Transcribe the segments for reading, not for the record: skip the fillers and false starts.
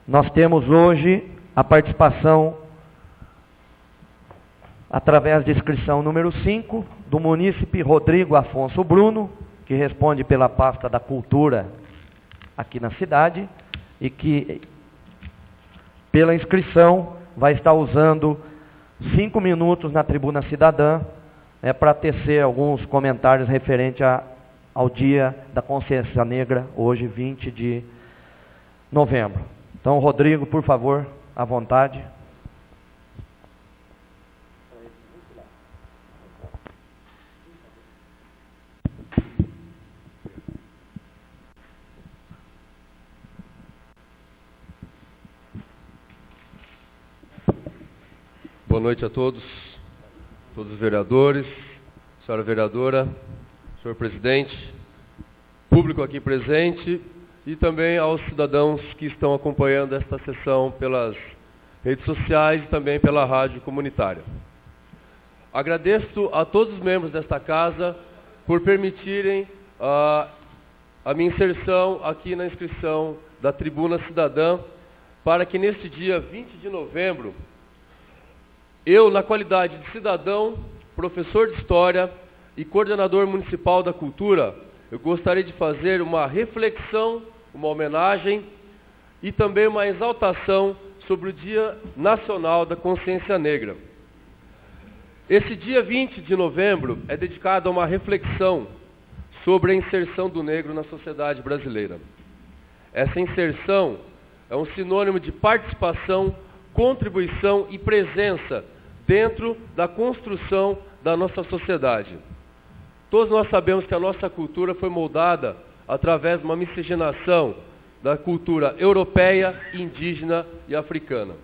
Nós temos hoje a participação, através de inscrição número 5, do munícipe Rodrigo Afonso Bruno, que responde pela pasta da cultura aqui na cidade, e que, pela inscrição, vai estar usando 5 minutos na Tribuna Cidadã, para tecer alguns comentários referentes ao Dia da Consciência Negra, hoje 20 de novembro. Então, Rodrigo, por favor, à vontade. Boa noite a todos os vereadores, senhora vereadora, senhor presidente, público aqui presente e também aos cidadãos que estão acompanhando esta sessão pelas redes sociais e também pela rádio comunitária. Agradeço a todos os membros desta casa por permitirem a minha inserção aqui na inscrição da Tribuna Cidadã, para que neste dia 20 de novembro, eu, na qualidade de cidadão, professor de História e coordenador municipal da Cultura, eu gostaria de fazer uma reflexão, uma homenagem e também uma exaltação sobre o Dia Nacional da Consciência Negra. Esse dia 20 de novembro é dedicado a uma reflexão sobre a inserção do negro na sociedade brasileira. Essa inserção é um sinônimo de participação, contribuição e presença dentro da construção da nossa sociedade. Todos nós sabemos que a nossa cultura foi moldada através de uma miscigenação da cultura europeia, indígena e africana.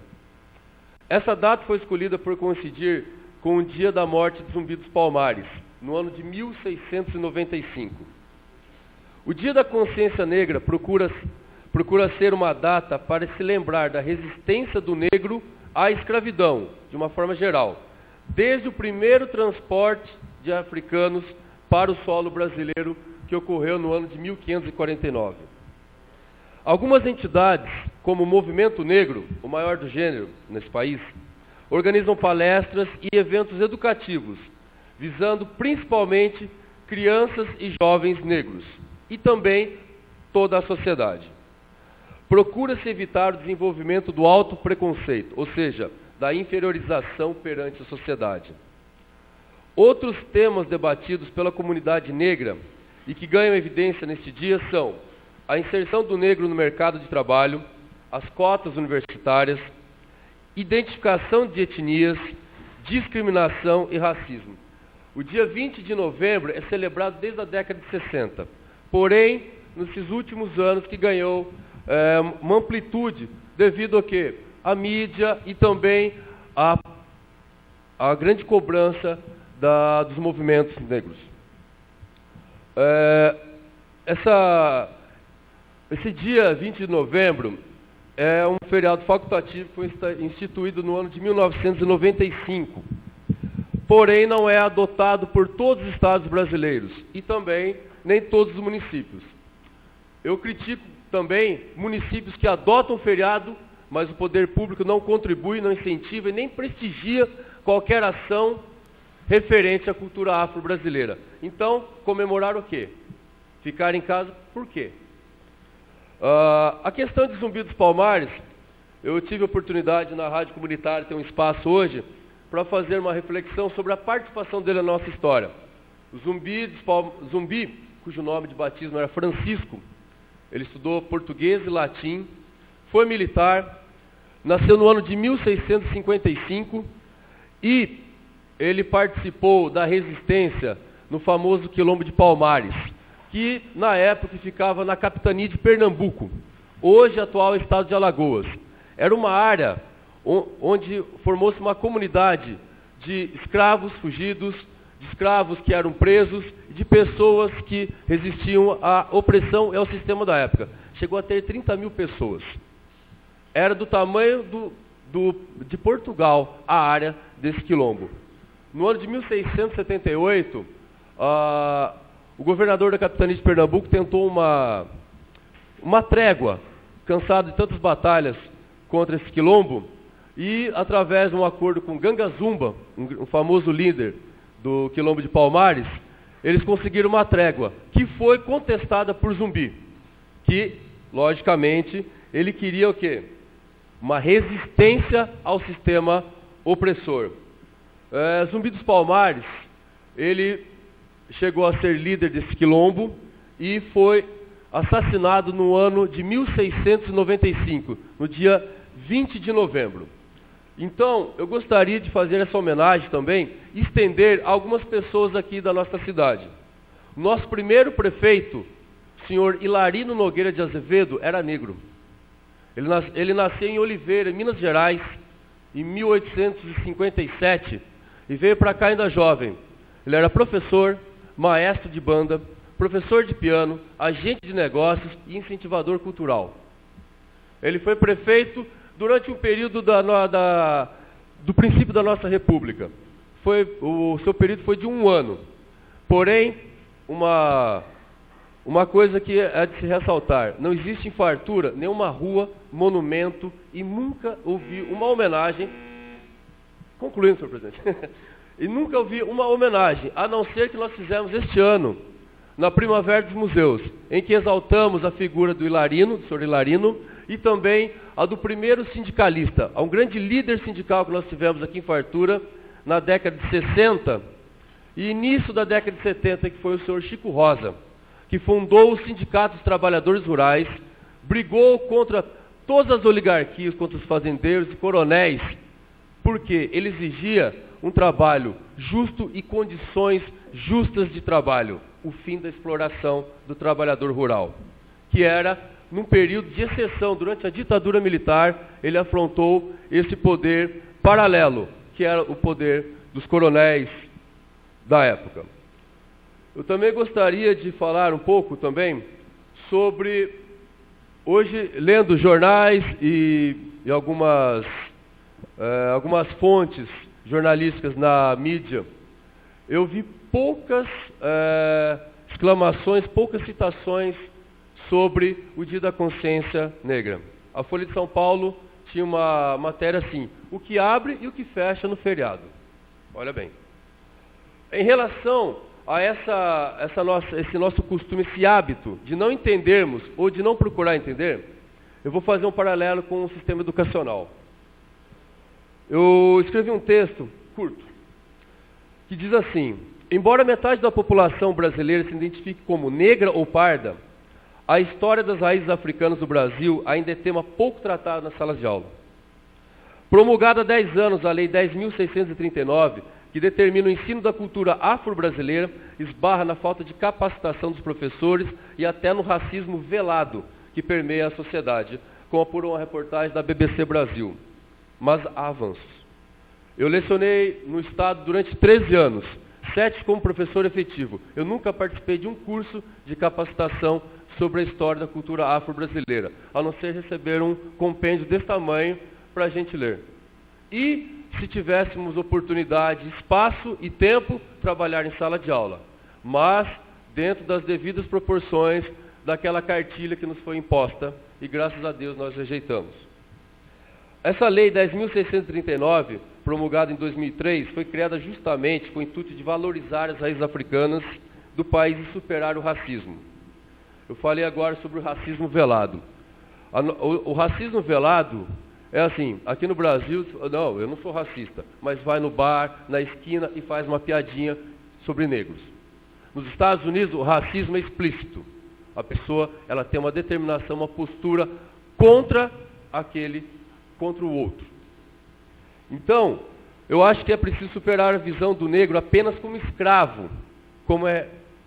Essa data foi escolhida por coincidir com o dia da morte de Zumbi dos Palmares, no ano de 1695. O Dia da Consciência Negra procura ser uma data para se lembrar da resistência do negro à escravidão, de uma forma geral, desde o primeiro transporte de africanos para o solo brasileiro, que ocorreu no ano de 1549. Algumas entidades, como o Movimento Negro, o maior do gênero nesse país, organizam palestras e eventos educativos, visando principalmente crianças e jovens negros, e também toda a sociedade. Procura-se evitar o desenvolvimento do autopreconceito, ou seja, da inferiorização perante a sociedade. Outros temas debatidos pela comunidade negra e que ganham evidência neste dia são a inserção do negro no mercado de trabalho, as cotas universitárias, identificação de etnias, discriminação e racismo. O dia 20 de novembro é celebrado desde a década de 60, porém, nesses últimos anos que ganhou uma amplitude devido a quê? A mídia e também a grande cobrança dos movimentos negros. Esse dia 20 de novembro é um feriado facultativo que foi instituído no ano de 1995, porém não é adotado por todos os estados brasileiros e também nem todos os municípios. Eu critico também municípios que adotam o feriado, mas o poder público não contribui, não incentiva e nem prestigia qualquer ação referente à cultura afro-brasileira. Então, comemorar o quê? Ficar em casa, por quê? A questão de Zumbi dos Palmares, eu tive a oportunidade na rádio comunitária, ter um espaço hoje, para fazer uma reflexão sobre a participação dele na nossa história. O Zumbi, cujo nome de batismo era Francisco, ele estudou português e latim, foi militar, nasceu no ano de 1655 e ele participou da resistência no famoso Quilombo de Palmares, que na época ficava na capitania de Pernambuco, hoje atual estado de Alagoas. Era uma área onde formou-se uma comunidade de escravos fugidos, de escravos que eram presos, de pessoas que resistiam à opressão e ao sistema da época. Chegou a ter 30 mil pessoas. Era do tamanho de Portugal a área desse quilombo. No ano de 1678, o governador da capitania de Pernambuco tentou uma trégua, cansado de tantas batalhas contra esse quilombo e, através de um acordo com Ganga Zumba, um famoso líder do quilombo de Palmares, eles conseguiram uma trégua, que foi contestada por Zumbi, que, logicamente, ele queria o quê? Uma resistência ao sistema opressor. Zumbi dos Palmares, ele chegou a ser líder desse quilombo e foi assassinado no ano de 1695, no dia 20 de novembro. Então, eu gostaria de fazer essa homenagem também, estender a algumas pessoas aqui da nossa cidade. Nosso primeiro prefeito, o senhor Hilarino Nogueira de Azevedo, era negro. Ele nasceu em Oliveira, Minas Gerais, em 1857, e veio para cá ainda jovem. Ele era professor, maestro de banda, professor de piano, agente de negócios e incentivador cultural. Ele foi prefeito durante um período do princípio da nossa república. O seu período foi de 1 ano. Porém, uma coisa que é de se ressaltar: não existe em Fartura nenhuma rua, monumento, e nunca ouvi uma homenagem. Concluindo, senhor presidente. E nunca ouvi uma homenagem, a não ser que nós fizemos este ano, na Primavera dos Museus, em que exaltamos a figura do Hilarino, do senhor Hilarino, e também a do primeiro sindicalista, a um grande líder sindical que nós tivemos aqui em Fartura, na década de 60, e início da década de 70, que foi o senhor Chico Rosa, que fundou o Sindicato dos Trabalhadores Rurais, brigou contra todas as oligarquias, contra os fazendeiros e coronéis, porque ele exigia um trabalho justo e condições justas de trabalho, o fim da exploração do trabalhador rural, que era, num período de exceção, durante a ditadura militar, ele afrontou esse poder paralelo, que era o poder dos coronéis da época. Eu também gostaria de falar um pouco também sobre, hoje, lendo jornais e algumas fontes jornalísticas na mídia, eu vi poucas exclamações, poucas citações sobre o Dia da Consciência Negra. A Folha de São Paulo tinha uma matéria assim: o que abre e o que fecha no feriado. Olha bem. Em relação a esse nosso costume, esse hábito de não entendermos ou de não procurar entender, eu vou fazer um paralelo com o sistema educacional. Eu escrevi um texto curto, que diz assim: embora metade da população brasileira se identifique como negra ou parda, a história das raízes africanas do Brasil ainda é tema pouco tratado nas salas de aula. Promulgada há 10 anos a Lei 10.639, que determina o ensino da cultura afro-brasileira, esbarra na falta de capacitação dos professores e até no racismo velado que permeia a sociedade, como apurou uma reportagem da BBC Brasil. Mas há avanços. Eu lecionei no Estado durante 13 anos, 7 como professor efetivo. Eu nunca participei de um curso de capacitação sobre a história da cultura afro-brasileira, a não ser receber um compêndio desse tamanho para a gente ler. E, se tivéssemos oportunidade, espaço e tempo, trabalhar em sala de aula, mas dentro das devidas proporções daquela cartilha que nos foi imposta, e graças a Deus nós rejeitamos. Essa lei 10.639, promulgada em 2003, foi criada justamente com o intuito de valorizar as raízes africanas do país e superar o racismo. Eu falei agora sobre o racismo velado. O racismo velado é assim: aqui no Brasil, não, eu não sou racista, mas vai no bar, na esquina e faz uma piadinha sobre negros. Nos Estados Unidos, o racismo é explícito. A pessoa, ela tem uma determinação, uma postura contra o outro. Então, eu acho que é preciso superar a visão do negro apenas como escravo, como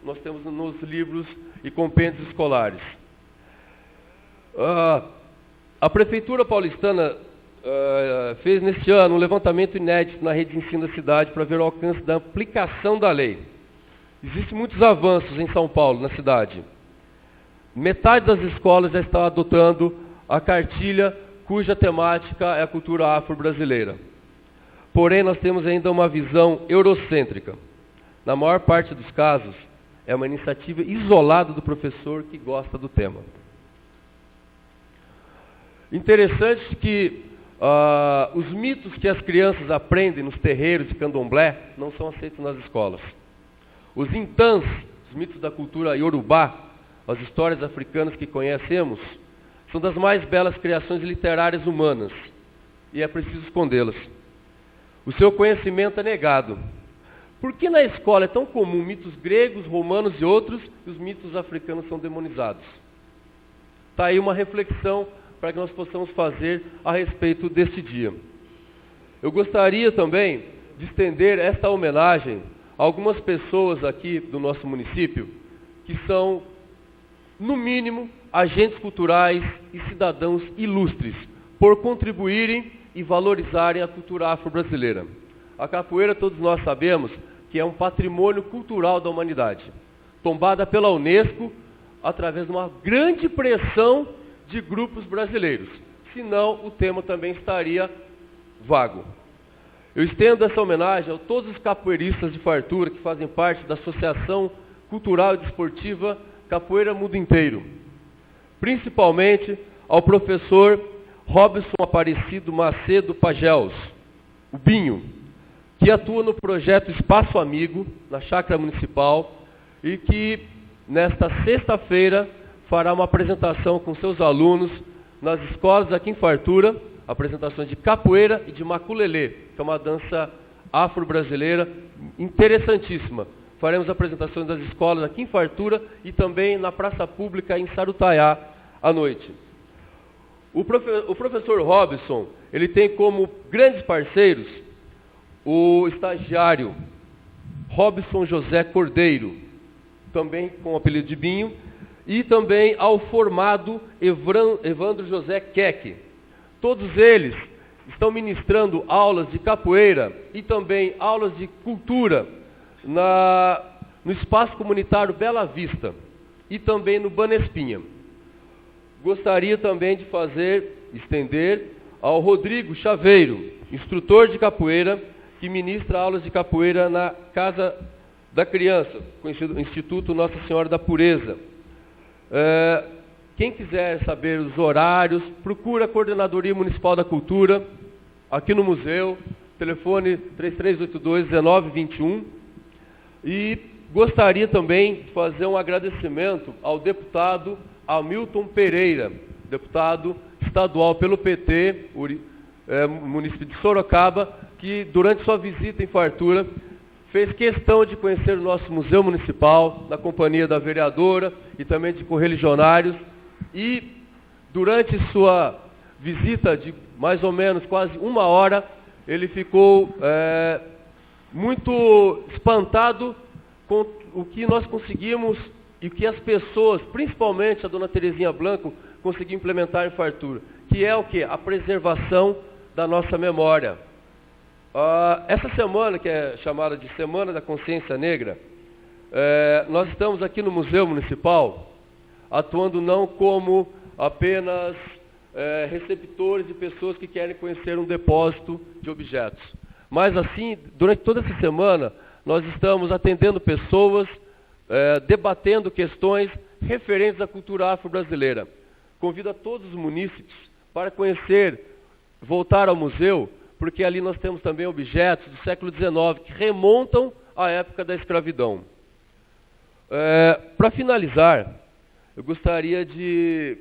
nós temos nos livros e compêndios escolares. A Prefeitura paulistana fez neste ano um levantamento inédito na rede de ensino da cidade para ver o alcance da aplicação da lei. Existem muitos avanços em São Paulo, na cidade. Metade das escolas já está adotando a cartilha cuja temática é a cultura afro-brasileira. Porém, nós temos ainda uma visão eurocêntrica. Na maior parte dos casos, é uma iniciativa isolada do professor que gosta do tema. Interessante que os mitos que as crianças aprendem nos terreiros de candomblé não são aceitos nas escolas. Os intãs, os mitos da cultura iorubá, as histórias africanas que conhecemos, são das mais belas criações literárias humanas, e é preciso escondê-las. O seu conhecimento é negado. Por que na escola é tão comum mitos gregos, romanos e outros, e os mitos africanos são demonizados? Está aí uma reflexão para que nós possamos fazer a respeito desse dia. Eu gostaria também de estender esta homenagem a algumas pessoas aqui do nosso município, que são, no mínimo, agentes culturais e cidadãos ilustres, por contribuírem e valorizarem a cultura afro-brasileira. A capoeira, todos nós sabemos, que é um patrimônio cultural da humanidade, tombada pela Unesco através de uma grande pressão de grupos brasileiros. Senão, o tema também estaria vago. Eu estendo essa homenagem a todos os capoeiristas de fartura que fazem parte da Associação Cultural e Desportiva Capoeira Mundo Inteiro. Principalmente ao professor Robson Aparecido Macedo Pagels, o Binho, que atua no projeto Espaço Amigo, na Chácara Municipal, e que, nesta sexta-feira, fará uma apresentação com seus alunos nas escolas aqui em Fartura, apresentações de capoeira e de maculelê, que é uma dança afro-brasileira interessantíssima. Faremos apresentações das escolas aqui em Fartura e também na Praça Pública em Sarutaiá à noite. O professor Robson, ele tem como grandes parceiros o estagiário Robson José Cordeiro, também com o apelido de Binho, e também ao formado Evandro José Keck. Todos eles estão ministrando aulas de capoeira e também aulas de cultura no Espaço Comunitário Bela Vista e também no Banespinha. Gostaria também de estender ao Rodrigo Chaveiro, instrutor de capoeira, que ministra aulas de capoeira na Casa da Criança, conhecido Instituto Nossa Senhora da Pureza. Quem quiser saber os horários, procura a Coordenadoria Municipal da Cultura, aqui no museu, telefone 3382-1921. E gostaria também de fazer um agradecimento ao deputado Hamilton Pereira, deputado estadual pelo PT, município de Sorocaba, que durante sua visita em Fartura fez questão de conhecer o nosso museu municipal, na companhia da vereadora e também de correligionários, e durante sua visita de mais ou menos quase 1 hora, ele ficou muito espantado com o que nós conseguimos e o que as pessoas, principalmente a dona Terezinha Blanco, conseguiu implementar em Fartura, que é o quê? A preservação da nossa memória. Essa semana, que é chamada de Semana da Consciência Negra, nós estamos aqui no Museu Municipal, atuando não como apenas receptores de pessoas que querem conhecer um depósito de objetos. Mas assim, durante toda essa semana, nós estamos atendendo pessoas, debatendo questões referentes à cultura afro-brasileira. Convido a todos os munícipes para conhecer, voltar ao museu, porque ali nós temos também objetos do século XIX que remontam à época da escravidão. Para finalizar, eu gostaria de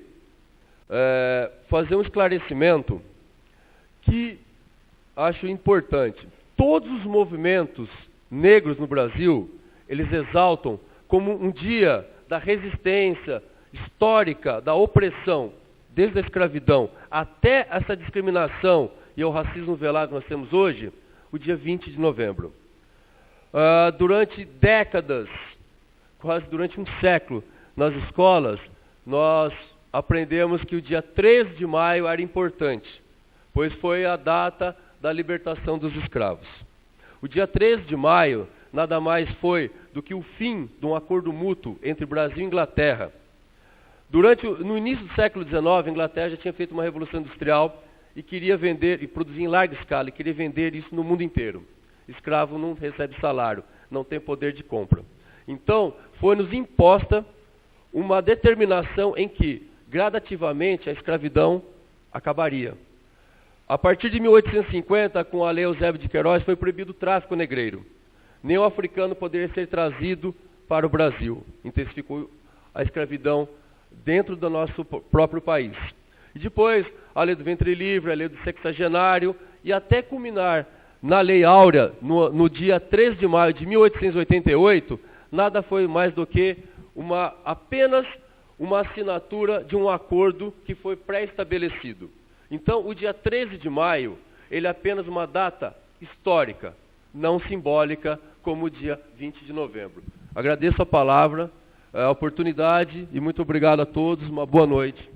fazer um esclarecimento que acho importante. Todos os movimentos negros no Brasil, eles exaltam como um dia da resistência histórica, da opressão, desde a escravidão até essa discriminação e o racismo velado que nós temos hoje, o dia 20 de novembro. Durante décadas, quase durante um século, nas escolas, nós aprendemos que o dia 3 de maio era importante, pois foi a data da libertação dos escravos. O dia 3 de maio nada mais foi do que o fim de um acordo mútuo entre Brasil e Inglaterra. No início do século XIX, a Inglaterra já tinha feito uma revolução industrial e queria vender, e produzir em larga escala, e queria vender isso no mundo inteiro. Escravo não recebe salário, não tem poder de compra. Então, foi-nos imposta uma determinação em que, gradativamente, a escravidão acabaria. A partir de 1850, com a Lei Eusébio de Queiroz, foi proibido o tráfico negreiro. Nenhum africano poderia ser trazido para o Brasil. Intensificou a escravidão dentro do nosso próprio país. E depois, a Lei do Ventre Livre, a Lei do Sexagenário, e até culminar na Lei Áurea, no dia 3 de maio de 1888, nada foi mais do que apenas uma assinatura de um acordo que foi pré-estabelecido. Então, o dia 13 de maio, ele é apenas uma data histórica, não simbólica, como o dia 20 de novembro. Agradeço a palavra, a oportunidade, e muito obrigado a todos. Uma boa noite.